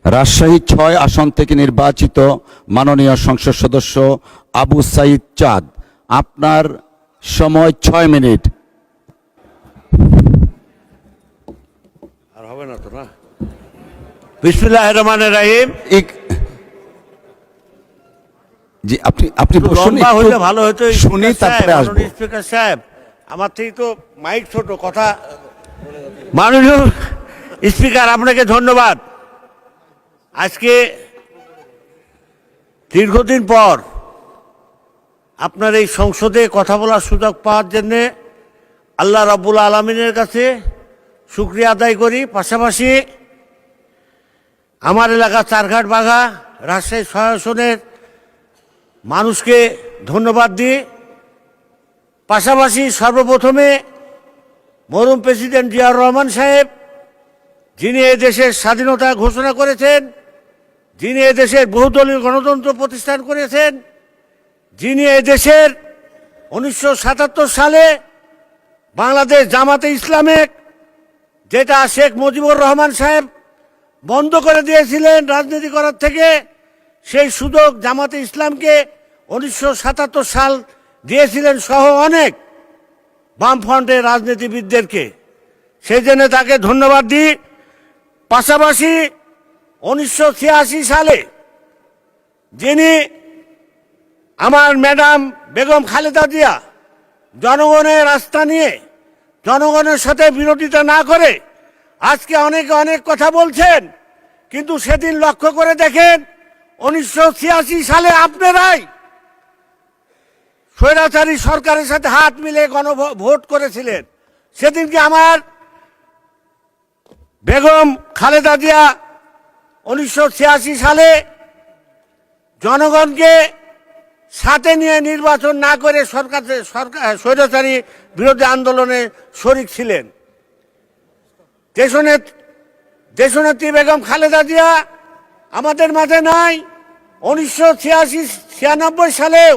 রাজশাহী ৬ আসন থেকে নির্বাচিত মাননীয় সংসদ সদস্য আবু সাইদ চাঁদ, আপনার সময় ৬ মিনিট। আর হবে না তো না। বিসমিল্লাহির রহমানির রহিম। জি, আপনি বসুন, লম্বা হইলে ভালো হতো। শুনি তারপরে আসবো। স্পিকার সাহেব, আমার থেকে তো মাইক ছোট, কথা। মাননীয় স্পিকার, আপনাকে ধন্যবাদ। আজকে দীর্ঘদিন পর আপনার এই সংসদে কথা বলার সুযোগ পাওয়ার জন্যে আল্লাহ রাব্বুল আলামিনের কাছে শুকরিয়া আদায় করি। পাশাপাশি আমার এলাকা চারঘাট বাঘা রাজশাহী ৬ আসনের মানুষকে ধন্যবাদ দিই। পাশাপাশি সর্বপ্রথমে মরহুম প্রেসিডেন্ট জিয়াউর রহমান সাহেব, যিনি এদেশের স্বাধীনতা ঘোষণা করেছেন, যিনি এদেশের বহুদলীয় গণতন্ত্র প্রতিষ্ঠান করেছেন, যিনি এদেশের 1977 সালে বাংলাদেশ জামাতে ইসলামে, যেটা শেখ মুজিবুর রহমান সাহেব বন্ধ করে দিয়েছিলেন রাজনীতি করার থেকে, সেই সুযোগ জামাতে ইসলামকে 1977 সাল দিয়েছিলেন সহ অনেক বামফ্রন্টের রাজনীতিবিদদেরকে। সেই জন্য তাকে ধন্যবাদ দিই। পাশাপাশি 1986 সালে যিনি আমার ম্যাডাম বেগম খালেদা জিয়া জনগণের আস্থা নিয়ে জনগণের সাথে বিরোধিতা না করে আজকে অনেকে অনেক কথা বলছেন, কিন্তু সেদিন লক্ষ্য করে দেখেন 1986 সালে আপনারাই স্বৈরাচারী সরকারের সাথে হাত মিলে গণভোট করেছিলেন। সেদিনকে আমার বেগম খালেদা জিয়া 1986 সালে জনগণকে সাথে নিয়ে নির্বাচন না করে স্বৈরাচারী বিরোধী আন্দোলনে শরিক ছিলেন। দেশনেত্রী বেগম খালেদা জিয়া আমাদের মাঝে নাই। 1996 সালেও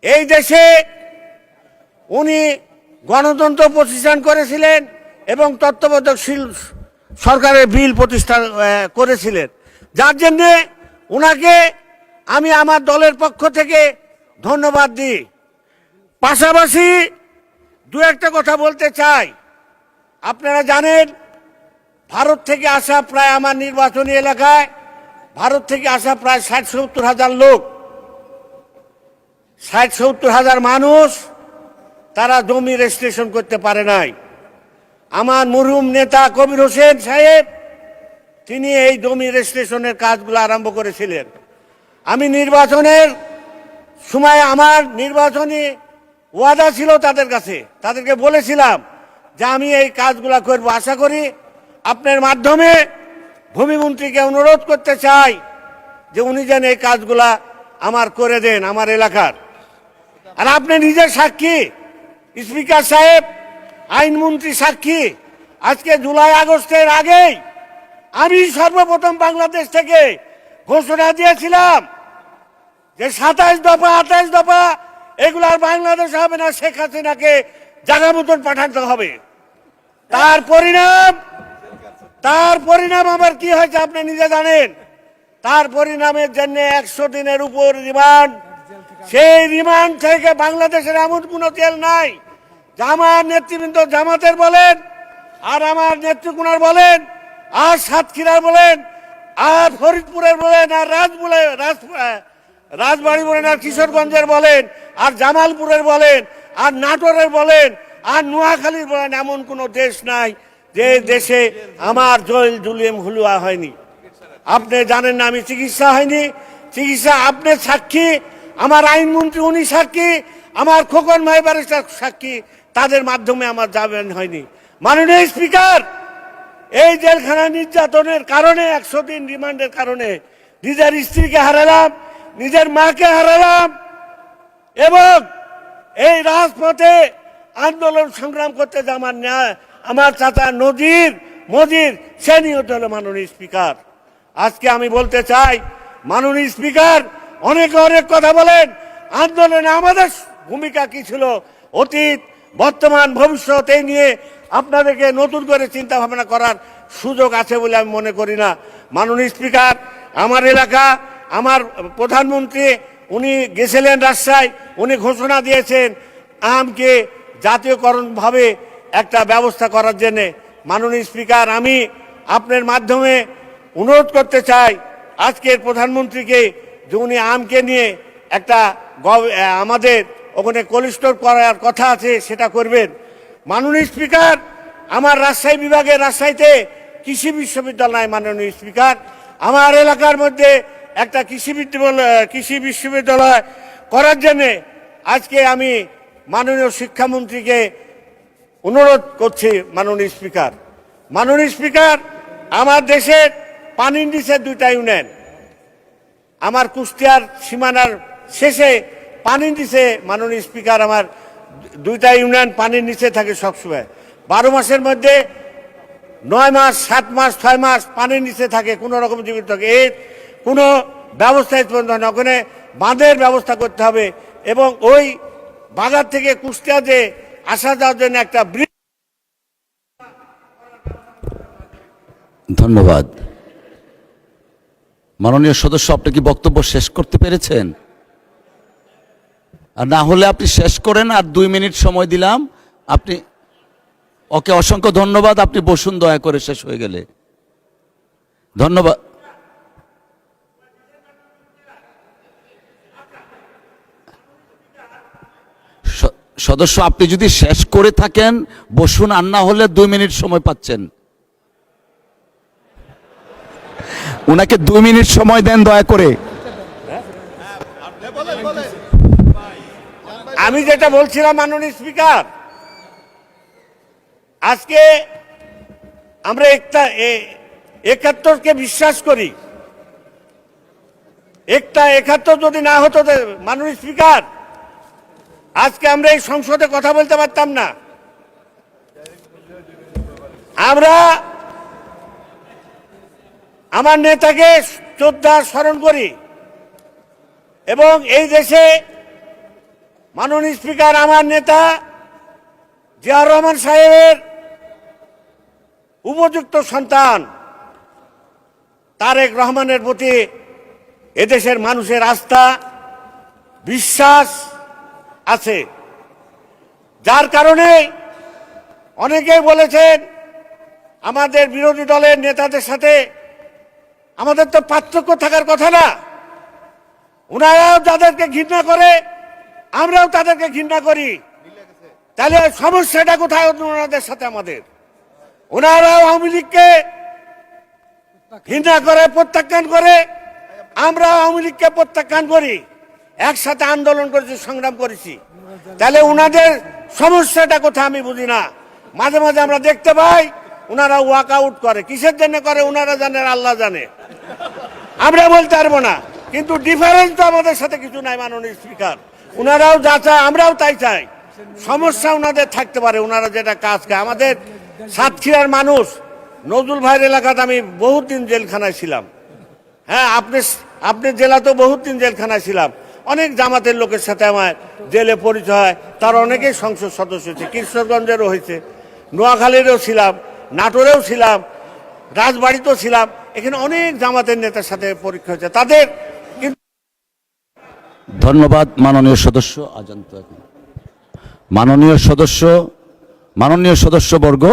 এই দেশে উনি গণতন্ত্র প্রতিষ্ঠান করেছিলেন এবং তত্ত্বাবধায়ক সরকারের বিল প্রতিষ্ঠা করেছিলেন, যার জন্যে ওনাকে আমি আমার দলের পক্ষ থেকে ধন্যবাদ দিই। পাশাপাশি দু একটা কথা বলতে চাই। আপনারা জানেন, ভারত থেকে আসা প্রায় আমার নির্বাচনী এলাকায় ভারত থেকে আসা প্রায় 60-70 হাজার লোক, 60-70 হাজার মানুষ, তারা জমি রেজিস্ট্রেশন করতে পারে নাই। আমার মরহুম নেতা কবির হোসেন সাহেব, তিনি এই জমি রেজিস্ট্রেশনের কাজগুলো আরম্ভ করেছিলেন। আমি নির্বাচনের সময় আমার নির্বাচনী ওয়াদা ছিল তাদের কাছে, তাদেরকে বলেছিলাম যে আমি এই কাজগুলো করব। আশা করি আপনার মাধ্যমে ভূমিমন্ত্রীকে অনুরোধ করতে চাই যে উনি যেন এই কাজগুলা আমার করে দেন আমার এলাকার। আর আপনি নিজে সাক্ষী, স্পিকার সাহেব, আইনমন্ত্রী সাক্ষী। আজকে জুলাই আগস্টের আগেই আমি সর্বপ্রথম বাংলাদেশ থেকে ঘোষণা দিয়েছিলাম যে 27 দফা 28 দফা এগুলো আর বাংলাদেশ হবে না, শেখ হাসিনাকে জায়গা মতন পাঠাতে হবে। তার পরিণাম আবার কি হয়েছে আপনি নিজে জানেন। তার পরিণামের জন্য 100 দিনের উপর রিমান্ড। সেই রিমান্ড থেকে বাংলাদেশের এমন কোনো তেল নাই। আমার নেতৃবৃন্দ জামাতের বলেন, আর আমার নেত্রকোনার বলেন, আর সাতক্ষীরার বলেন, আর ফরিদপুরের বলেন, আর রাজবাড়ী বলেন, আর কিশোরগঞ্জের বলেন, আর জামালপুরের বলেন, আর নাটোরের বলেন, আর নোয়াখালীর বলেন, এমন কোনো দেশ নাই যে দেশে আমার জল জুলিয়াম হুলুয়া হয়নি। আপনি জানেন না আমি চিকিৎসা হয়নি, চিকিৎসা আপনি সাক্ষী, আমার আইনমন্ত্রী উনি সাক্ষী, আমার খোকন ভাই ব্যারিস্টার সাক্ষী, তাদের মাধ্যমে আমার জামিন হয়নি। মাননীয় স্পিকার, এই জেলখানা নির্যাতনের কারণে 100 দিন রিমান্ডের কারণে নিজের স্ত্রীকে হারালাম, নিজের মাকে হারালাম, এবং এই রাজপথে আন্দোলন সংগ্রাম করতে যে আমার চাচা মজির সে নিহত হলো। মাননীয় স্পিকার, আজকে আমি বলতে চাই, মাননীয় স্পিকার, অনেকে অনেক কথা বলেন, আন্দোলনে আমাদের ভূমিকা কি ছিল, অতীত, বর্তমান, ভবিষ্যৎ, এই নিয়ে আপনাদেরকে নতুন করে চিন্তা ভাবনা করার সুযোগ আছে বলে আমি মনে করি না। মাননীয় স্পিকার, আমার এলাকা, আমার প্রধানমন্ত্রী উনি গেছিলেন রাজশাহী, উনি ঘোষণা দিয়েছেন আমকে জাতীয়করণভাবে একটা ব্যবস্থা করার জন্যে। মাননীয় স্পিকার, আমি আপনার মাধ্যমে অনুরোধ করতে চাই আজকের প্রধানমন্ত্রীকে যে উনি আমকে নিয়ে একটা আমাদের ওখানে কোল্ড স্টোর করার কথা আছে, সেটা করবেন। মাননীয় স্পিকার, আমার রাজশাহী বিভাগে রাজশাহীতে কৃষি বিশ্ববিদ্যালয়, মাননীয় স্পিকার, আমার এলাকার মধ্যে একটা কৃষি বিশ্ববিদ্যালয় করার জন্যে আজকে আমি মাননীয় শিক্ষামন্ত্রীকে অনুরোধ করছি। মাননীয় স্পিকার, মাননীয় স্পিকার, আমার দেশের পানির নিচে দুইটা ইউনিয়ন, আমার কুষ্টিয়ার সীমানার শেষে পানির নিচে, মাননীয় স্পিকার, আমার দুইটা ইউনিয়ন পানির নিচে থাকে সবসময়। 12 মাসের মধ্যে 9 মাস, 7 মাস, 6 মাস পানির নিচে থাকে, কোনো রকম জীবিত থাকে। এর কোনো ব্যবস্থা পর্যন্ত হয় না। ওখানে বাঁধের ব্যবস্থা করতে হবে এবং ওই বাজার থেকে কুষ্টিয়া যে আসা যাওয়ার জন্য একটা ব্রিজ। ধন্যবাদ। মাননীয় সদস্য, আপনি কি বক্তব্য শেষ করতে পেরেছেন? আর না হলে আপনি শেষ করেন, আর 2 মিনিট সময় দিলাম আপনি। ওকে, অসংখ্য ধন্যবাদ। আপনি বসুন দয়া করে, শেষ হয়ে গেলে। ধন্যবাদ। সদস্য, আপনি যদি শেষ করে থাকেন বসুন, আর না হলে 2 মিনিট সময় পাচ্ছেন। উনাকে 2 মিনিট সময় দেন দয়া করে। আমি যেটা বলছিলাম মাননীয় স্পিকার, আজকে আমরা একাত্তরকে বিশ্বাস করি। 71 যদি না হতো, মাননীয় স্পিকার, আজকে আমরা এই সংসদে কথা বলতে পারতাম না। আমরা আমার নেতাকে শ্রদ্ধা স্মরণ করি এবং এই দেশে মাননীয় স্পিকার, আমার নেতা জিয়াউর রহমান সাহেবের উপযুক্ত সন্তান তারেক রহমানের প্রতি এদেশের মানুষের আস্থা, বিশ্বাস আছে, যার কারণে অনেকেই বলেছেন আমাদের বিরোধী দলের নেতাদের সাথে আমাদের তো পার্থক্য থাকার কথা না। ওনারাও যাদেরকে ঘৃণা করে, আমরাও তাদেরকে ঘৃণা করি, তাহলে সমস্যাটা কোথায় ওনাদের সাথে আমাদের? ওনারাও আওয়ামী লীগকে ঘৃণা করে, প্রত্যাখ্যান করে, আমরা আওয়ামী লীগকে প্রত্যাখ্যান করি, একসাথে আন্দোলন করেছি, সংগ্রাম করেছি, তাহলে ওনাদের সমস্যাটা কোথায় আমি বুঝি না। মাঝে মাঝে আমরা দেখতে পাই ওনারা ওয়াক আউট করে, কিসের জন্য করে ওনারা জানে, আল্লাহ জানে, আমরা বলতে পারবো না। কিন্তু ডিফারেন্স তো আমাদের সাথে কিছু নাই। মাননীয় স্পিকার, ওনারাও যা চায় আমরাও তাই চাই। সমস্যা ওনাদের থাকতে পারে, ওনারা যেটা কাজ করে। আমাদের সাতক্ষীরার মানুষ, নজরুল ভাইয়ের এলাকাতে আমি বহুত দিন জেলখানায় ছিলাম। হ্যাঁ, আপনার জেলাতেও বহুত দিন জেলখানায় ছিলাম। অনেক জামাতের লোকের সাথে আমার জেলে পরিচয় হয়, তার অনেকেই সংসদ সদস্য হয়েছে, কৃষ্ণগঞ্জেরও হয়েছে, নোয়াখালীরও ছিলাম, নাটোরেও ছিলাম, রাজবাড়িতেও ছিলাম। এখানে অনেক জামাতের নেতার সাথে পরীক্ষা হয়েছে তাদের। ধন্যবাদ মাননীয় সদস্য। আজান্ত মাননীয় সদস্যবর্গ,